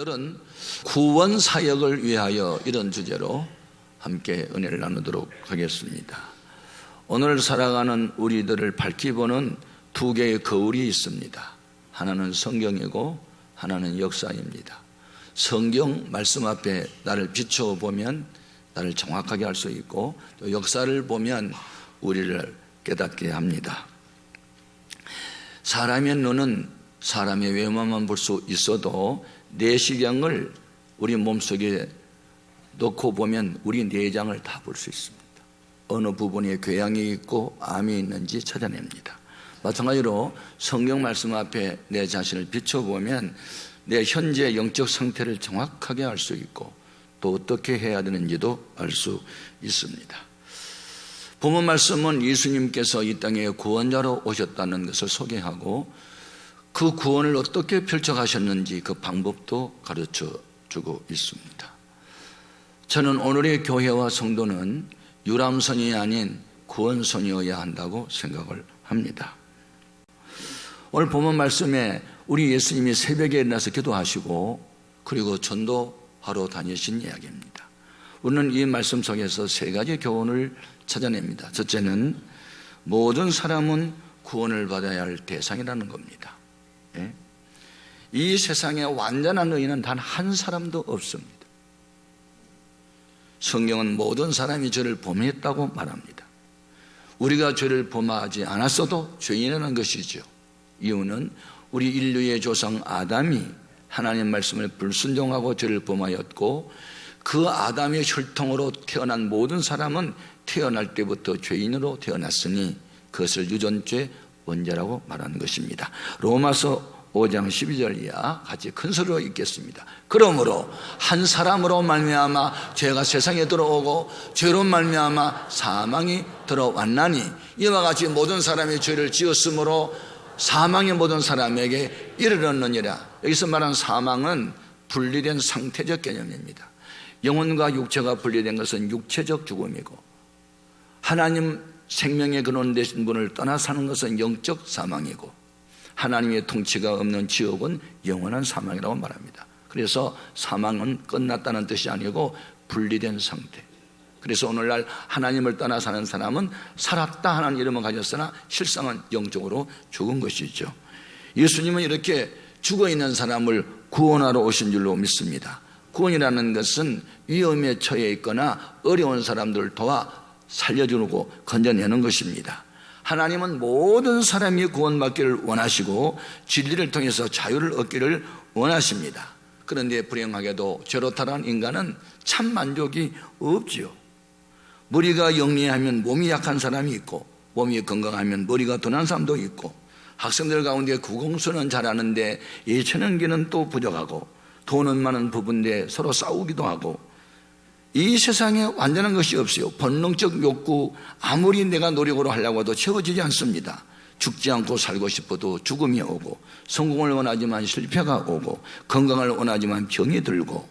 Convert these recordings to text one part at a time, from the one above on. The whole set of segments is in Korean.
오늘은 구원 사역을 위하여 이런 주제로 함께 은혜를 나누도록 하겠습니다. 오늘 살아가는 우리들을 밝히 보는 두 개의 거울이 있습니다. 하나는 성경이고 하나는 역사입니다. 성경 말씀 앞에 나를 비춰보면 나를 정확하게 알 수 있고, 또 역사를 보면 우리를 깨닫게 합니다. 사람의 눈은 사람의 외모만 볼 수 있어도 내시경을 우리 몸속에 넣고 보면 우리 내장을 다 볼 수 있습니다. 어느 부분에 궤양이 있고 암이 있는지 찾아냅니다. 마찬가지로 성경 말씀 앞에 내 자신을 비춰보면 내 현재 영적 상태를 정확하게 알 수 있고, 또 어떻게 해야 되는지도 알 수 있습니다. 본문 말씀은 예수님께서 이 땅에 구원자로 오셨다는 것을 소개하고, 그 구원을 어떻게 펼쳐가셨는지 그 방법도 가르쳐 주고 있습니다. 저는 오늘의 교회와 성도는 유람선이 아닌 구원선이어야 한다고 생각을 합니다. 오늘 본문 말씀에 우리 예수님이 새벽에 일어나서 기도하시고 그리고 전도하러 다니신 이야기입니다. 우리는 이 말씀 속에서 세 가지 교훈을 찾아냅니다. 첫째는 모든 사람은 구원을 받아야 할 대상이라는 겁니다. 이 세상에 완전한 의인은 단 한 사람도 없습니다. 성경은 모든 사람이 죄를 범했다고 말합니다. 우리가 죄를 범하지 않았어도 죄인이라는 것이죠. 이유는 우리 인류의 조상 아담이 하나님 말씀을 불순종하고 죄를 범하였고, 그 아담의 혈통으로 태어난 모든 사람은 태어날 때부터 죄인으로 태어났으니 그것을 유전죄 원죄라고 말하는 것입니다. 로마서 5장 12절 이하 같이 큰 소리로 읽겠습니다. 그러므로 한 사람으로 말미암아 죄가 세상에 들어오고 죄로 말미암아 사망이 들어왔나니 이와 같이 모든 사람이 죄를 지었으므로 사망이 모든 사람에게 이르렀느니라. 여기서 말한 사망은 분리된 상태적 개념입니다. 영혼과 육체가 분리된 것은 육체적 죽음이고, 하나님 생명의 근원 되신 분을 떠나 사는 것은 영적 사망이고, 하나님의 통치가 없는 지옥은 영원한 사망이라고 말합니다. 그래서 사망은 끝났다는 뜻이 아니고 분리된 상태. 그래서 오늘날 하나님을 떠나 사는 사람은 살았다 하는 이름을 가졌으나 실상은 영적으로 죽은 것이죠. 예수님은 이렇게 죽어있는 사람을 구원하러 오신 줄로 믿습니다. 구원이라는 것은 위험에 처해 있거나 어려운 사람들을 도와 살려주고 건져내는 것입니다. 하나님은 모든 사람이 구원받기를 원하시고 진리를 통해서 자유를 얻기를 원하십니다. 그런데 불행하게도 죄로 타락한 인간은 참 만족이 없지요. 머리가 영리하면 몸이 약한 사람이 있고, 몸이 건강하면 머리가 둔한 사람도 있고, 학생들 가운데 국영수는 잘하는데 예체능기는 또 부족하고, 돈은 많은 부부인데 서로 싸우기도 하고, 이 세상에 완전한 것이 없어요. 본능적 욕구 아무리 내가 노력으로 하려고 해도 채워지지 않습니다. 죽지 않고 살고 싶어도 죽음이 오고, 성공을 원하지만 실패가 오고, 건강을 원하지만 병이 들고,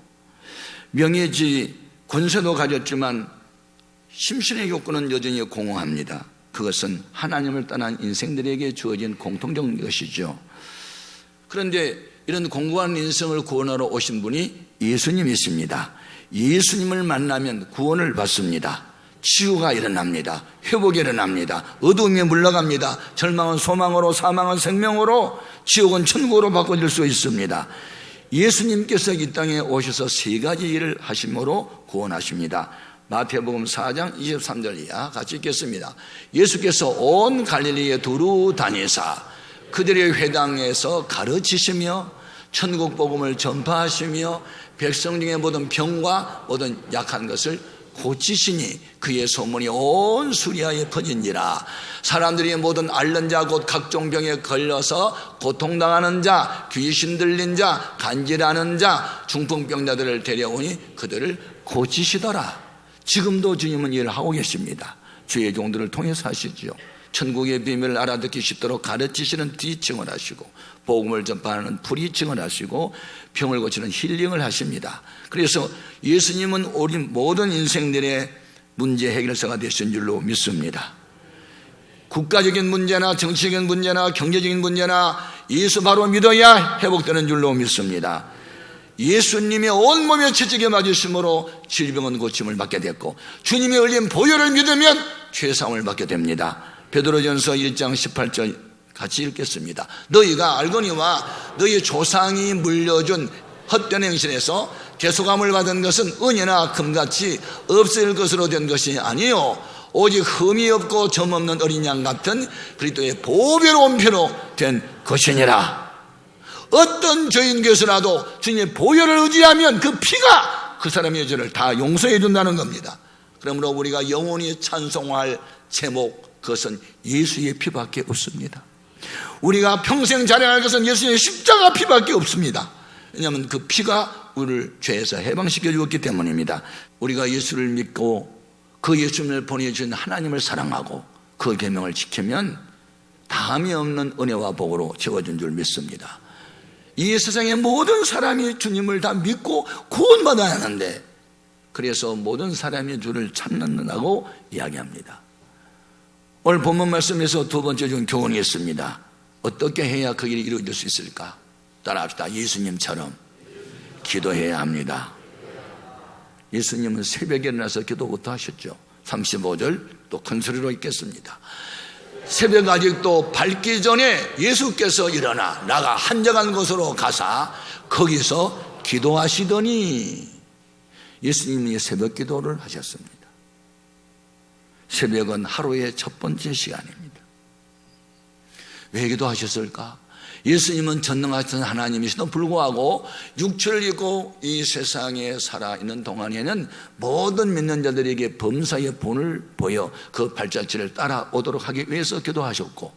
명예지 권세도 가졌지만 심신의 욕구는 여전히 공허합니다. 그것은 하나님을 떠난 인생들에게 주어진 공통적 것이죠. 그런데 이런 공고한 인생을 구원하러 오신 분이 예수님이십니다. 예수님을 만나면 구원을 받습니다. 치유가 일어납니다. 회복이 일어납니다. 어두움이 물러갑니다. 절망은 소망으로, 사망은 생명으로, 지옥은 천국으로 바꿔질 수 있습니다. 예수님께서 이 땅에 오셔서 세 가지 일을 하심으로 구원하십니다. 마태복음 4장 23절 이하 같이 읽겠습니다. 예수께서 온 갈릴리에 두루 다니사 그들의 회당에서 가르치시며 천국 복음을 전파하시며 백성 중에 모든 병과 모든 약한 것을 고치시니 그의 소문이 온 수리아에 퍼진지라. 사람들이 모든 앓는 자 곧 각종 병에 걸려서 고통당하는 자, 귀신 들린 자, 간질하는 자, 중풍병자들을 데려오니 그들을 고치시더라. 지금도 주님은 일을 하고 계십니다. 주의 종들을 통해서 하시지요. 천국의 비밀을 알아듣기 쉽도록 가르치시는 뒤칭을 하시고, 복음을 전파하는 프리칭을 하시고, 병을 고치는 힐링을 하십니다. 그래서 예수님은 우리 모든 인생들의 문제 해결사가 되신 줄로 믿습니다. 국가적인 문제나 정치적인 문제나 경제적인 문제나 예수 바로 믿어야 회복되는 줄로 믿습니다. 예수님의 온몸에 채찍에 맞으심으로 질병은 고침을 받게 됐고, 주님이 흘린 보혈을 믿으면 죄사함을 받게 됩니다. 베드로전서 1장 18절 같이 읽겠습니다. 너희가 알거니와 너희 조상이 물려준 헛된 행실에서 대속함을 받은 것은 은이나 금같이 없을 것으로 된 것이 아니요 오직 흠이 없고 점 없는 어린 양 같은 그리스도의 보배로운 피로 된 것이니라. 어떤 죄인 교수라도 주님의 보혈을 의지하면 그 피가 그 사람의 죄를 다 용서해 준다는 겁니다. 그러므로 우리가 영원히 찬송할 제목, 그것은 예수의 피밖에 없습니다. 우리가 평생 자랑할 것은 예수의 십자가 피밖에 없습니다. 왜냐하면 그 피가 우리를 죄에서 해방시켜 주었기 때문입니다. 우리가 예수를 믿고 그 예수님을 보내주신 하나님을 사랑하고 그 계명을 지키면 다함이 없는 은혜와 복으로 채워준 줄 믿습니다. 이 세상의 모든 사람이 주님을 다 믿고 구원받아야 하는데, 그래서 모든 사람이 주를 찾는다고 이야기합니다. 오늘 본문 말씀에서 두 번째 중 교훈이 있습니다. 어떻게 해야 그 일이 이루어질 수 있을까? 따라합시다. 예수님처럼 기도해야 합니다. 예수님은 새벽에 일어나서 기도부터 하셨죠. 35절 또 큰 소리로 읽겠습니다. 새벽 아직도 밝기 전에 예수께서 일어나 나가 한적한 곳으로 가사 거기서 기도하시더니, 예수님이 새벽 기도를 하셨습니다. 새벽은 하루의 첫 번째 시간입니다. 왜 기도하셨을까? 예수님은 전능하신 하나님이시도 불구하고 육체를 입고 이 세상에 살아있는 동안에는 모든 믿는 자들에게 범사의 본을 보여 그 발자취를 따라오도록 하기 위해서 기도하셨고,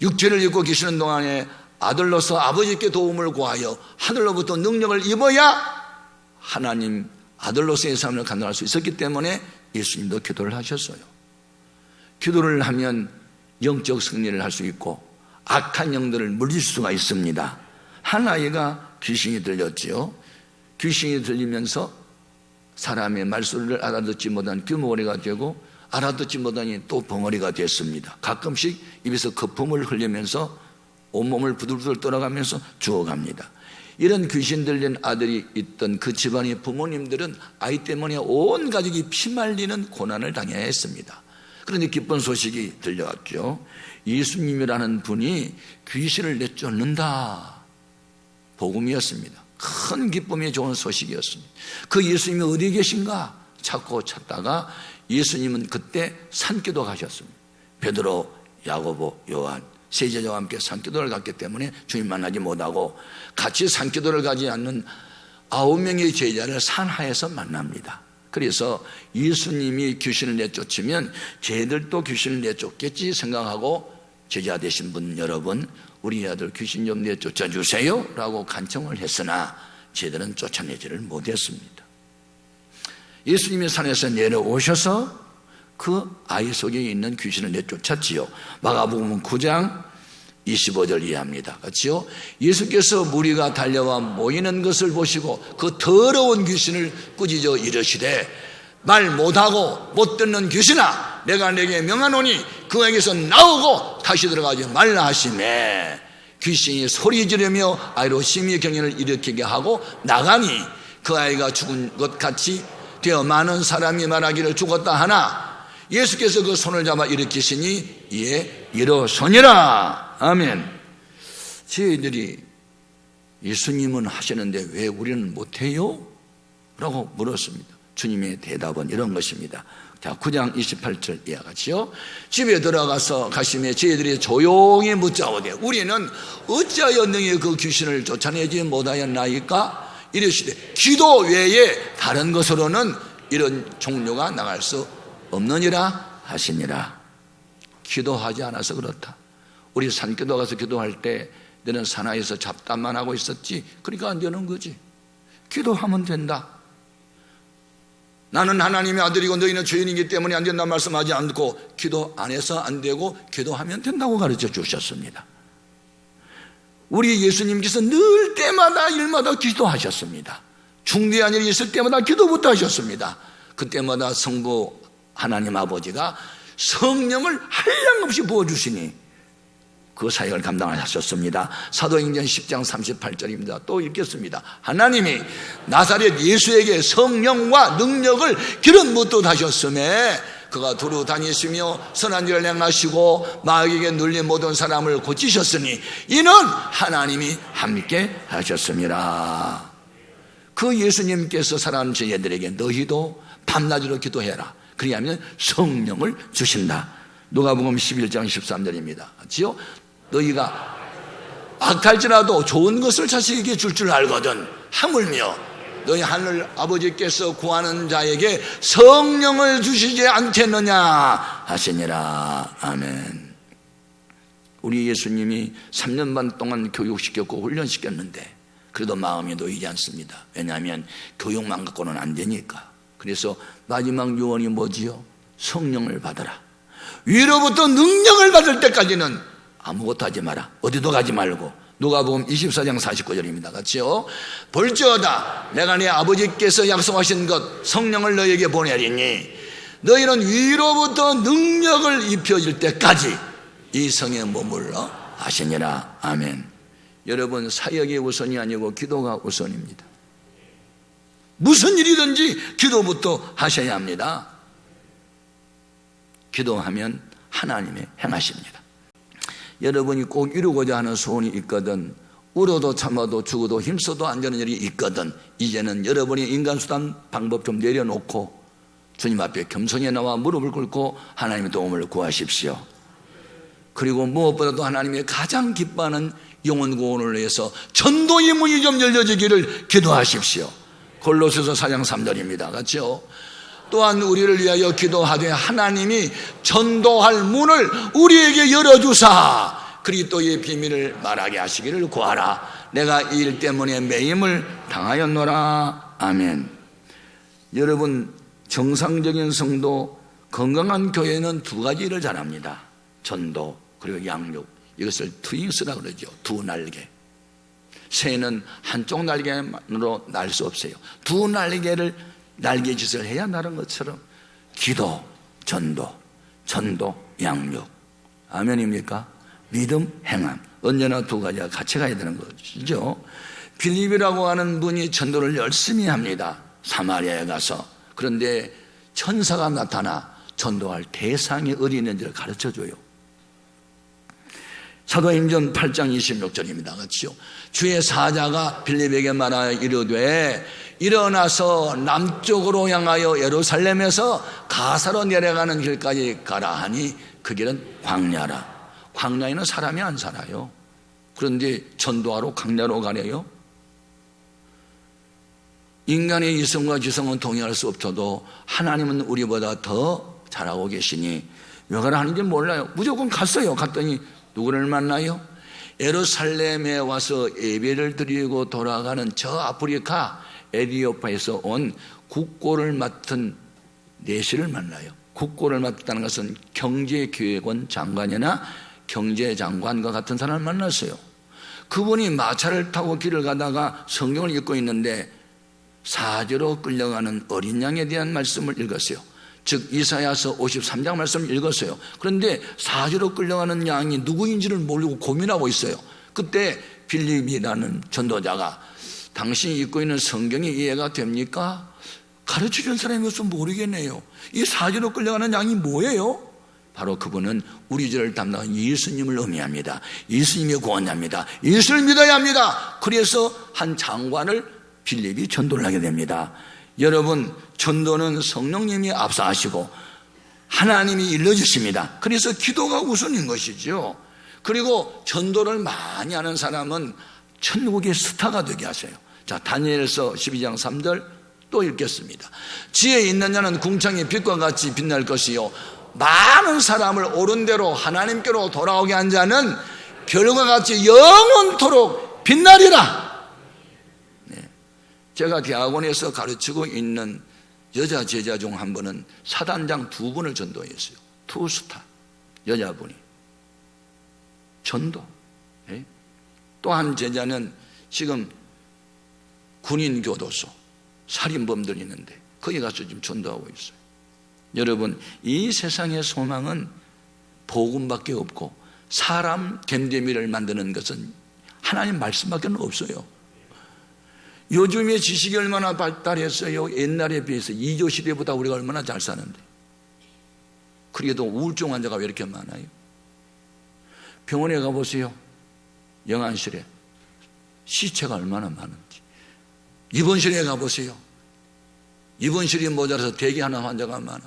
육체를 입고 계시는 동안에 아들로서 아버지께 도움을 구하여 하늘로부터 능력을 입어야 하나님 아들로서의 삶을 감당할 수 있었기 때문에 예수님도 기도를 하셨어요. 기도를 하면 영적 승리를 할 수 있고 악한 영들을 물릴 수가 있습니다. 한 아이가 귀신이 들렸지요. 귀신이 들리면서 사람의 말소리를 알아듣지 못한 귀머거리가 되고 알아듣지 못하니 또 벙어리가 됐습니다. 가끔씩 입에서 거품을 흘리면서 온몸을 부들부들 떨어가면서 죽어갑니다. 이런 귀신 들린 아들이 있던 그 집안의 부모님들은 아이 때문에 온 가족이 피말리는 고난을 당해야 했습니다. 그런데 기쁜 소식이 들려왔죠. 예수님이라는 분이 귀신을 내쫓는다. 복음이었습니다. 큰 기쁨이 좋은 소식이었습니다. 그 예수님이 어디 계신가 찾다가 예수님은 그때 산기도 가셨습니다. 베드로, 야고보, 요한 세 제자와 함께 산기도를 갔기 때문에 주님 만나지 못하고 같이 산기도를 가지 않는 9명의 제자를 산하에서 만납니다. 그래서 예수님이 귀신을 내쫓으면 쟤들도 귀신을 내쫓겠지 생각하고 제자 되신 분 여러분, 우리 아들 귀신 좀 내쫓아 주세요 라고 간청을 했으나 쟤들은 쫓아내지를 못했습니다. 예수님이 산에서 내려오셔서 그 아이 속에 있는 귀신을 내쫓았지요. 마가복음 9장 25절 이해합니다. 같이요. 예수께서 무리가 달려와 모이는 것을 보시고 그 더러운 귀신을 꾸짖어 이르시되 말 못하고 못 듣는 귀신아 내가 내게 명하노니 그에게서 나오고 다시 들어가지 말라 하시매, 귀신이 소리 지르며 아이로 심히 경련을 일으키게 하고 나가니 그 아이가 죽은 것 같이 되어 많은 사람이 말하기를 죽었다 하나 예수께서 그 손을 잡아 일으키시니 이에 일어서니라. 아멘. 저희들이 예수님은 하시는데 왜 우리는 못해요? 라고 물었습니다. 주님의 대답은 이런 것입니다. 자, 9장 28절 이와 같이요. 집에 들어가서 가시며 저희들이 조용히 묻자오되 우리는 어찌하여 능히 그 귀신을 쫓아내지 못하였나이까? 이르시되 기도 외에 다른 것으로는 이런 종류가 나갈 수 없느니라 하시니라. 기도하지 않아서 그렇다. 우리 산기도 가서 기도할 때 너는 산하에서 잡담만 하고 있었지, 그러니까 안 되는 거지. 기도하면 된다. 나는 하나님의 아들이고 너희는 죄인이기 때문에 안 된다 말씀하지 않고 기도 안 해서 안 되고 기도하면 된다고 가르쳐 주셨습니다. 우리 예수님께서 늘 때마다 일마다 기도하셨습니다. 중대한 일이 있을 때마다 기도부터 하셨습니다. 그때마다 성부 하나님 아버지가 성령을 한량없이 부어주시니 그 사역을 감당하셨습니다. 사도행전 10장 38절입니다. 또 읽겠습니다. 하나님이 나사렛 예수에게 성령과 능력을 기름 붓듯 하셨음에 그가 두루 다니시며 선한 일을 행하시고 마귀에게 눌린 모든 사람을 고치셨으니 이는 하나님이 함께 하셨습니다. 그 예수님께서 사랑하는 저희들에게 너희도 밤낮으로 기도해라. 그리하면 성령을 주신다. 누가복음 11장 13절입니다. 그렇지요? 너희가 악할지라도 좋은 것을 자식에게 줄 알거든 하물며 너희 하늘 아버지께서 구하는 자에게 성령을 주시지 않겠느냐 하시니라. 아멘. 우리 예수님이 3년 반 동안 교육시켰고 훈련시켰는데 그래도 마음이 놓이지 않습니다. 왜냐하면 교육만 갖고는 안 되니까. 그래서 마지막 유언이 뭐지요? 성령을 받아라. 위로부터 능력을 받을 때까지는 아무것도 하지 마라. 어디도 가지 말고. 누가복음 24장 49절입니다. 같이요. 볼지어다 내가 네 아버지께서 약속하신 것 성령을 너희에게 보내리니 너희는 위로부터 능력을 입혀질 때까지 이 성에 머물러 하시니라. 아멘. 여러분, 사역이 우선이 아니고 기도가 우선입니다. 무슨 일이든지 기도부터 하셔야 합니다. 기도하면 하나님의 행하십니다. 여러분이 꼭 이루고자 하는 소원이 있거든, 울어도 참아도 죽어도 힘써도 안 되는 일이 있거든, 이제는 여러분이 인간수단 방법 좀 내려놓고 주님 앞에 겸손히 나와 무릎을 꿇고 하나님의 도움을 구하십시오. 그리고 무엇보다도 하나님이 가장 기뻐하는 영혼 구원을 위해서 전도의 문이 좀 열려지기를 기도하십시오. 골로새서 4장 3절입니다. 같이요. 또한 우리를 위하여 기도하되 하나님이 전도할 문을 우리에게 열어주사 그리스도의 비밀을 말하게 하시기를 구하라. 내가 이 일 때문에 매임을 당하였노라. 아멘. 여러분, 정상적인 성도, 건강한 교회는 두 가지 일을 잘합니다. 전도 그리고 양육. 이것을 트윙스라 그러죠. 두 날개. 새는 한쪽 날개만으로 날 수 없어요. 두 날개를 날개짓을 해야 나는 것처럼 기도, 전도, 양육. 아멘입니까? 믿음, 행함. 언제나 두 가지가 같이 가야 되는 것이죠. 빌립이라고 하는 분이 전도를 열심히 합니다. 사마리아에 가서. 그런데 천사가 나타나 전도할 대상이 어디 있는지를 가르쳐줘요. 사도행전 8장 26절입니다. 그렇죠? 주의 사자가 빌립에게 말하여 이르되 일어나서 남쪽으로 향하여 예루살렘에서 가사로 내려가는 길까지 가라 하니 그 길은 광야라. 광야에는 사람이 안 살아요. 그런데 전도하러 광야로 가려요? 인간의 이성과 지성은 동의할 수 없어도 하나님은 우리보다 더 잘하고 계시니 왜 가라 하는지 몰라요. 무조건 갔어요. 갔더니 누구를 만나요? 예루살렘에 와서 예배를 드리고 돌아가는 저 아프리카 에디오피아에서 온 국고를 맡은 내시를 만나요. 국고를 맡았다는 것은 경제기획원 장관이나 경제장관과 같은 사람을 만났어요. 그분이 마차를 타고 길을 가다가 성경을 읽고 있는데 사제로 끌려가는 어린 양에 대한 말씀을 읽었어요. 즉 이사야서 53장 말씀을 읽었어요. 그런데 사제로 끌려가는 양이 누구인지를 모르고 고민하고 있어요. 그때 빌립이라는 전도자가 당신이 읽고 있는 성경이 이해가 됩니까? 가르쳐준 사람이 없으면 모르겠네요. 이 사제로 끌려가는 양이 뭐예요? 바로 그분은 우리 죄를 담당한 예수님을 의미합니다. 예수님이 구원자입니다. 예수를 믿어야 합니다. 그래서 한 장관을 빌립이 전도를 하게 됩니다. 여러분, 전도는 성령님이 앞서하시고 하나님이 일러주십니다. 그래서 기도가 우선인 것이죠. 그리고 전도를 많이 하는 사람은 천국의 스타가 되게 하세요. 자, 다니엘서 12장 3절 또 읽겠습니다. 지혜 있는 자는 궁창의 빛과 같이 빛날 것이요 많은 사람을 옳은 대로 하나님께로 돌아오게 한 자는 별과 같이 영원토록 빛나리라. 제가 대학원에서 가르치고 있는 여자 제자 중 한 분은 사단장 2분을 전도했어요. 투스타 여자분이 전도. 또 한 제자는 지금 군인교도소 살인범들이 있는데 거기 가서 지금 전도하고 있어요. 여러분, 이 세상의 소망은 복음밖에 없고 사람 됨됨이를 만드는 것은 하나님 말씀밖에 없어요. 요즘의 지식이 얼마나 발달했어요. 옛날에 비해서 이조 시대보다 우리가 얼마나 잘 사는데. 그래도 우울증 환자가 왜 이렇게 많아요? 병원에 가보세요. 영안실에 시체가 얼마나 많은지. 입원실에 가보세요. 입원실이 모자라서 대기하는 환자가 많아.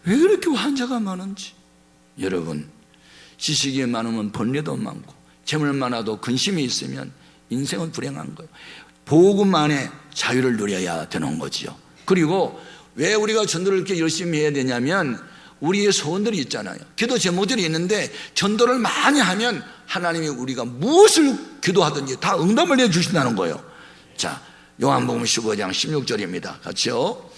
왜 그렇게 환자가 많은지. 여러분, 지식이 많으면 번뇌도 많고 재물 많아도 근심이 있으면 인생은 불행한 거예요. 복음 안에 자유를 누려야 되는 거지요. 그리고 왜 우리가 전도를 이렇게 열심히 해야 되냐면 우리의 소원들이 있잖아요. 기도 제목들이 있는데 전도를 많이 하면 하나님이 우리가 무엇을 기도하든지 다 응답을 내주신다는 거예요. 자, 요한복음 15장 16절입니다. 같이요.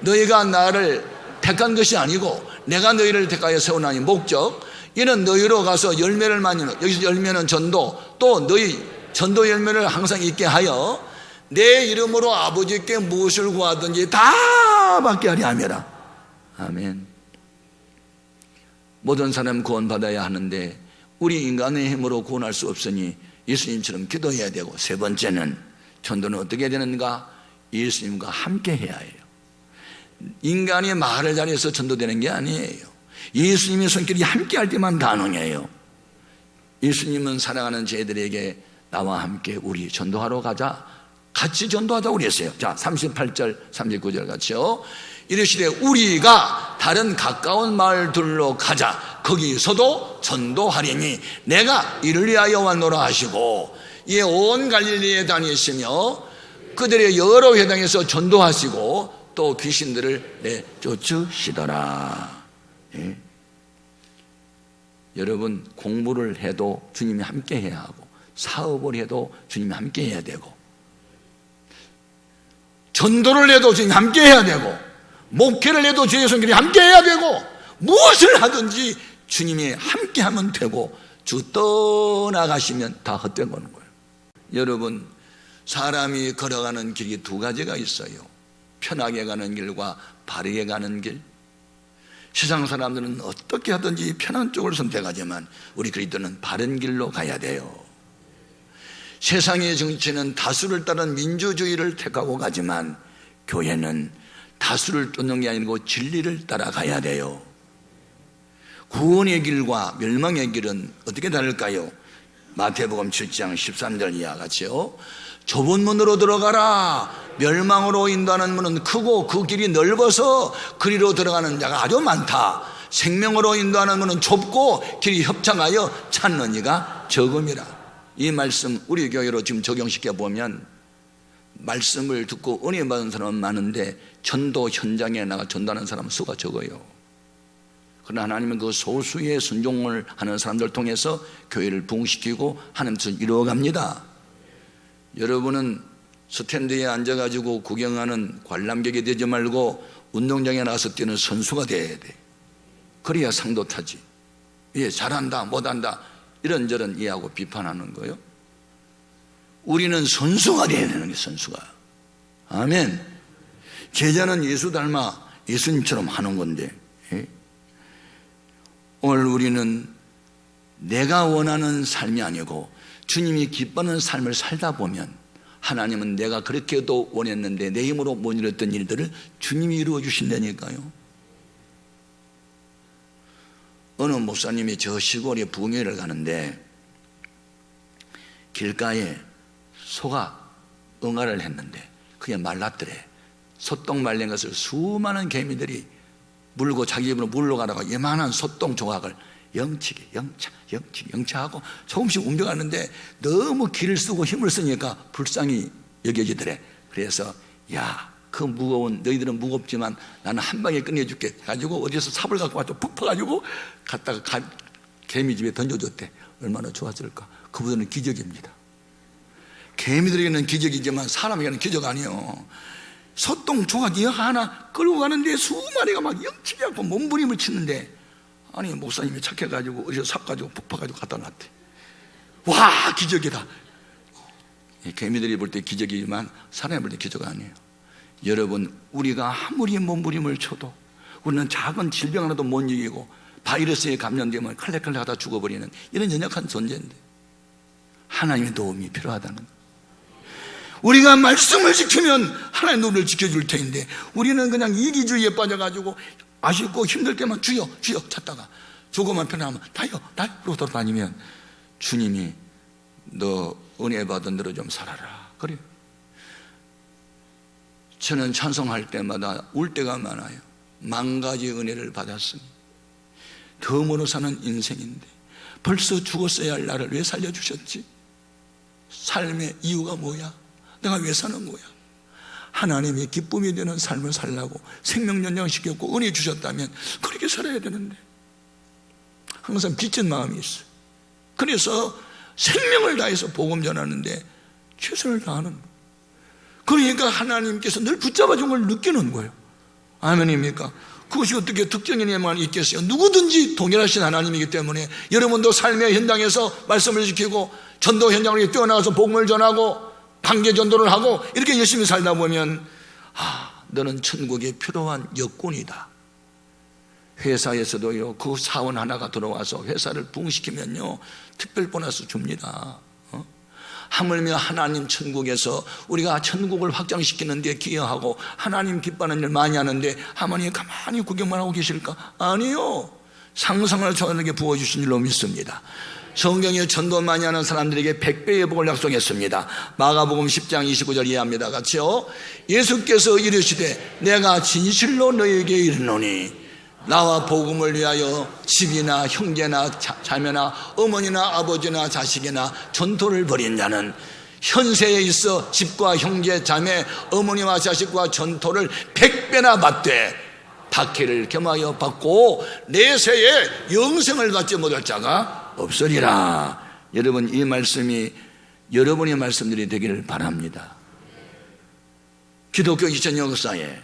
너희가 나를 택한 것이 아니고 내가 너희를 택하여 세우나니 목적, 이는 너희로 가서 열매를 많이, 여기서 열매는 전도, 또 너희 전도 열매를 항상 있게 하여 내 이름으로 아버지께 무엇을 구하든지 다 받게 하려 함이라. 아멘. 모든 사람 구원받아야 하는데 우리 인간의 힘으로 구원할 수 없으니 예수님처럼 기도해야 되고, 세 번째는 전도는 어떻게 해야 되는가? 예수님과 함께 해야 해요. 인간이 말을 잘해서 전도되는 게 아니에요. 예수님의 손길이 함께 할 때만 가능해요. 예수님은 사랑하는 제들에게 나와 함께 우리 전도하러 가자, 같이 전도하자고 그랬어요. 자, 38절 39절 같이요. 이르시되 우리가 다른 가까운 마을들로 가자, 거기서도 전도하리니 내가 이를 위하여 왔노라 하시고, 이에 온 갈릴리에 다니시며 그들의 여러 회당에서 전도하시고 또 귀신들을 내쫓으시더라. 예? 여러분, 공부를 해도 주님이 함께 해야 하고, 사업을 해도 주님이 함께 해야 되고, 전도를 해도 주님이 함께 해야 되고, 목회를 해도 주의 손길이 함께 해야 되고, 무엇을 하든지 주님이 함께 하면 되고, 주 떠나가시면 다 헛된 거는 거예요. 여러분, 사람이 걸어가는 길이 두 가지가 있어요. 편하게 가는 길과 바르게 가는 길. 세상 사람들은 어떻게 하든지 편한 쪽을 선택하지만 우리 그리스도는 바른 길로 가야 돼요. 세상의 정치는 다수를 따른 민주주의를 택하고 가지만 교회는 다수를 쫓는 게 아니고 진리를 따라가야 돼요. 구원의 길과 멸망의 길은 어떻게 다를까요? 마태복음 7장 13절 이하 같이요. 좁은 문으로 들어가라. 멸망으로 인도하는 문은 크고 그 길이 넓어서 그리로 들어가는 자가 아주 많다. 생명으로 인도하는 문은 좁고 길이 협착하여 찾는 이가 적음이라. 이 말씀 우리 교회로 지금 적용시켜 보면 말씀을 듣고 은혜 받은 사람은 많은데 전도 현장에 나가 전도하는 사람은 수가 적어요. 그러나 하나님은 그 소수의 순종을 하는 사람들 통해서 교회를 부흥시키고 하나님 뜻을 이루어갑니다. 여러분은 스탠드에 앉아가지고 구경하는 관람객이 되지 말고 운동장에 나가서 뛰는 선수가 돼야 돼. 그래야 상도 타지. 예, 잘한다 못한다 이런저런 이해하고 비판하는 거예요. 우리는 선수가 돼야 되는 게, 선수가. 아멘. 제자는 예수 닮아 예수님처럼 하는 건데, 예? 오늘 우리는 내가 원하는 삶이 아니고 주님이 기뻐하는 삶을 살다 보면 하나님은 내가 그렇게도 원했는데 내 힘으로 못 이뤘던 일들을 주님이 이루어 주신다니까요. 어느 목사님이 저 시골에 부흥회를 가는데 길가에 소가 응아를 했는데 그게 말랐더래. 소똥 말린 것을 수많은 개미들이 물고 자기 입으로 물러가다가 예만한 소똥 조각을 영치게 영차하고 조금씩 움직였는데 너무 기를 쓰고 힘을 쓰니까 불쌍히 여겨지더래. 그래서 야, 그 무거운, 너희들은 무겁지만 나는 한 방에 끝내줄게 가지고 어디서 삽을 갖고 와서 푹 퍼가지고 갖다가 개미 집에 던져줬대. 얼마나 좋았을까. 그분은 기적입니다. 개미들에게는 기적이지만 사람에게는 기적 아니에요. 소똥 조각이 하나 끌고 가는데 수마리가 막 영치게 하고 몸부림을 치는데, 아니 목사님이 착해가지고 어디서 삽 가지고 푹 퍼가지고 갖다 놨대. 와, 기적이다. 개미들이 볼 때 기적이지만 사람이 볼 때 기적 아니에요. 여러분, 우리가 아무리 몸부림을 쳐도 우리는 작은 질병 하나도 못 이기고 바이러스에 감염되면 칼레칼레 하다 죽어버리는 이런 연약한 존재인데 하나님의 도움이 필요하다는 거예요. 우리가 말씀을 지키면 하나님 우리를 지켜줄 테인데 우리는 그냥 이기주의에 빠져가지고 아쉽고 힘들 때만 주여 주여 찾다가 조금만 편하면 다요 그러고 돌아다니면 주님이 너 은혜 받은 대로 좀 살아라 그래요. 저는 찬송할 때마다 울 때가 많아요. 10,000가지 은혜를 받았으니 덤으로 사는 인생인데 벌써 죽었어야 할 나를 왜 살려주셨지? 삶의 이유가 뭐야? 내가 왜 사는 거야? 하나님이 기쁨이 되는 삶을 살라고 생명 연장시켰고 은혜 주셨다면 그렇게 살아야 되는데 항상 빚진 마음이 있어요. 그래서 생명을 다해서 복음 전하는데 최선을 다하는 거예요. 그러니까 하나님께서 늘 붙잡아 준 걸 느끼는 거예요. 아멘입니까? 그것이 어떻게 특정인에만 있겠어요? 누구든지 동일하신 하나님이기 때문에 여러분도 삶의 현장에서 말씀을 지키고 전도 현장으로 뛰어나가서 복음을 전하고 관계 전도를 하고 이렇게 열심히 살다 보면 너는 천국에 필요한 여군이다. 회사에서도요, 그 사원 하나가 들어와서 회사를 부흥시키면요 특별 보너스 줍니다. 하물며 하나님 천국에서 우리가 천국을 확장시키는 데 기여하고 하나님 기뻐하는 일 많이 하는데 하나님이 가만히 구경만 하고 계실까? 아니요, 상상을 초월하게 부어주신 줄로 믿습니다. 성경에 전도 많이 하는 사람들에게 100배의 복을 약속했습니다. 마가복음 10장 29절 이해합니다. 같이요. 예수께서 이르시되 내가 진실로 너에게 이르노니 나와 복음을 위하여 집이나 형제나 자매나 어머니나 아버지나 자식이나 전토를 벌인 자는 현세에 있어 집과 형제 자매 어머니와 자식과 전토를 100배나 받되 박해를 겸하여 받고 내세에 영생을 받지 못할 자가 없으리라. 여러분, 이 말씀이 여러분의 말씀들이 되기를 바랍니다. 기독교 2000년 역사에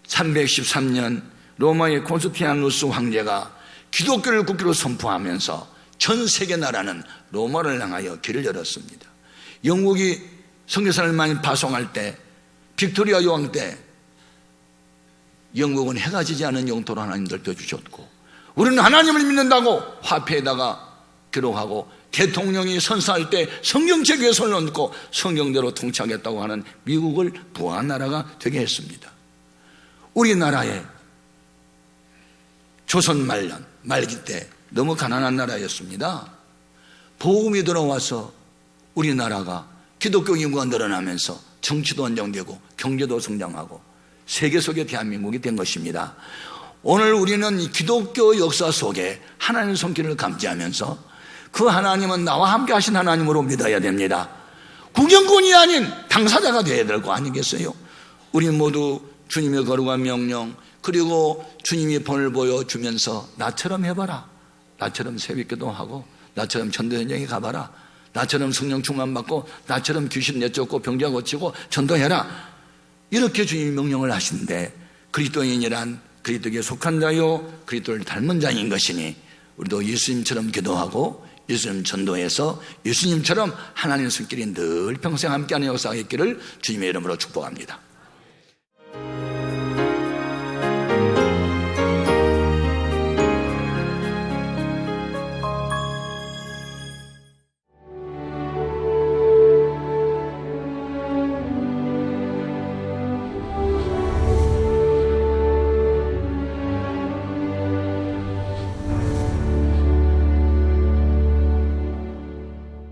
313년 로마의 콘스탄티누스 황제가 기독교를 국교로 선포하면서 전 세계 나라는 로마를 향하여 길을 열었습니다. 영국이 선교사를 많이 파송할 때, 빅토리아 여왕 때 영국은 해가 지지 않은 영토로 하나님 넓혀주셨고 우리는 하나님을 믿는다고 화폐에다가 기록하고 대통령이 선사할 때 성경책 위에 손을 얹고 성경대로 통치하겠다고 하는 미국을 부한 나라가 되게 했습니다. 우리나라에 조선 말기 때 너무 가난한 나라였습니다. 복음이 들어와서 우리나라가 기독교 인구가 늘어나면서 정치도 안정되고 경제도 성장하고 세계 속의 대한민국이 된 것입니다. 오늘 우리는 기독교 역사 속에 하나님의 손길을 감지하면서 그 하나님은 나와 함께 하신 하나님으로 믿어야 됩니다. 구경꾼이 아닌 당사자가 되어야 될 거 아니겠어요? 우리 모두 주님의 거룩한 명령 그리고 주님이 본을 보여주면서 나처럼 해봐라, 나처럼 새벽기도 하고 나처럼 전도 현장에 가봐라, 나처럼 성령 충만 받고 나처럼 귀신 내쫓고 병자 고치고 전도해라, 이렇게 주님이 명령을 하시는데 그리스도인이란 그리스도에게 속한 자요 그리스도를 닮은 자인 것이니 우리도 예수님처럼 기도하고 예수님 전도해서 예수님처럼 하나님의 손길이 늘 평생 함께하는 역사가 있기를 주님의 이름으로 축복합니다.